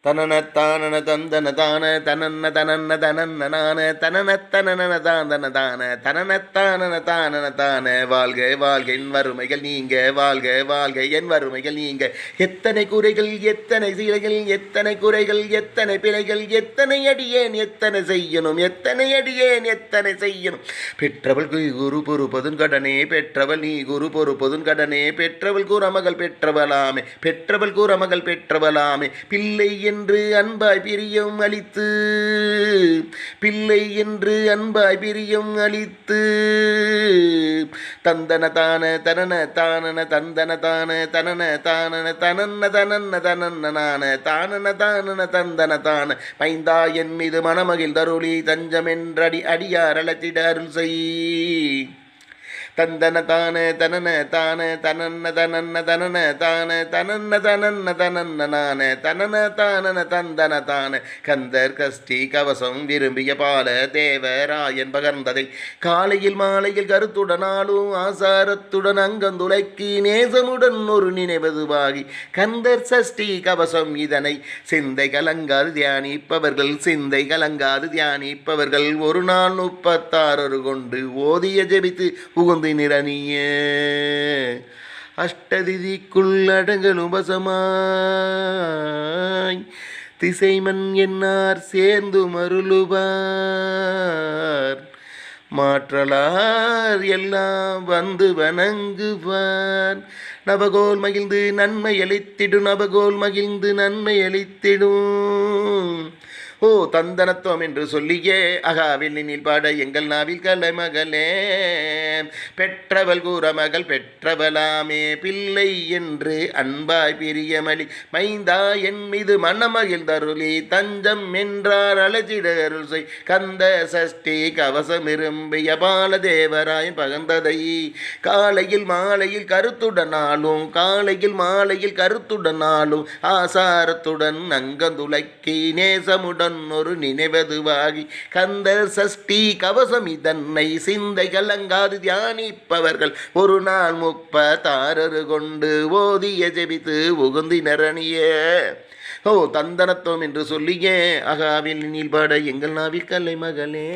தனன தானன தந்தன தான தனன்ன தனன்ன தனன்ன நான தனன தனன தாந்தன தான தனன தானன தானன தான வாழ்க வாழ்க என் வறுமைகள் நீங்க வாழ்க வாழ்க என் வறுமைகள் நீங்க எத்தனை குறைகள் எத்தனை சீலைகள் எத்தனை குறைகள் எத்தனை பிழைகள் எத்தனை அடியேன் எத்தனை செய்யணும் எத்தனை அடியேன் எத்தனை செய்யணும் பெற்றவள் குரு பொறுப்பதுன் கடனே பெற்றவள் நீ குரு பொறுப்பதுன் கடனே பெற்றவள் கூறமகள் பெற்றவளாமே பெற்றவள் கூறமகள் பெற்றவளாமே பிள்ளை என்று அன்பாய் பிரியம் அளித்து பிள்ளை என்று அன்பாய் பிரியம் அளித்து தந்தன தான தனன தானன தந்தன தான தனன தானன தனன்ன தனன்ன தனன்ன நான தானன தானன தந்தன தான மைந்தா என் மீது மணமகிழ் தருளி தஞ்சமென்றடி அடியார் அழைத்திட அருள் செய் தந்தன தான தனன தான தனன்ன தனன்ன தனன தான தனன்ன தனன்ன தனன்ன நான தனன தானன தந்தன தான கந்தர் கஷ்டி கவசம் விரும்பிய பால தேவராயன் பகர்ந்ததை காலையில் மாலையில் கருத்துடனாலும் ஆசாரத்துடன் அங்கந்துளைக்கி நேசமுடன் ஒரு நினைவதுவாகி கந்தர் சஷ்டி கவசம் இதனை சிந்தை கலங்காது தியானிப்பவர்கள் சிந்தை கலங்காது தியானிப்பவர்கள் ஒரு நாள் 36 கொண்டு ஓதிய ஜெபித்து உகுந்து நிரணிய அஷ்டதிதிக்குள் அடங்கலும் வசமாய் திசைமன் என்னார் சேர்ந்து மருளுவார் மாற்றலார் எல்லாம் வந்து வணங்குவார் நவகோல் மகிழ்ந்து நன்மை அளித்திடும் நவகோல் மகிழ்ந்து நன்மை அளித்திடும் ஓ தந்தனத்துவம் என்று சொல்லியே அகாவில்லினில் பாட எங்கள் நாவில் கலை மகளே பெற்றவள் கூறமகள் பெற்றவளாமே பிள்ளை என்று அன்பாய் பிரியமளி மைந்தா என் மீது மனமகிழ் தருளி தஞ்சம் என்றார் அழைச்சிட அருள் செய் கந்த சஷ்டி கவசம் விரும்பிய பாலதேவராயன் பகந்ததை காலையில் மாலையில் கருத்துடனாலும் காலையில் மாலையில் கருத்துடனாலும் ஆசாரத்துடன் அங்கந்துளைக்கி நேசமுடன் ஒரு நினைவதுவாகி கந்தர் சஷ்டி கவசம் இதன்னை சிந்தை கலங்காது தியானிப்பவர்கள் ஒரு நாள் 36 கொண்டு ஓதிய ஜெபித்து உகுந்தினர் அணிய ஓ தந்தனத்துவம் என்று சொல்லியே அகாவில் நீள்பாட எங்கள் நாவில் கலை மகளே.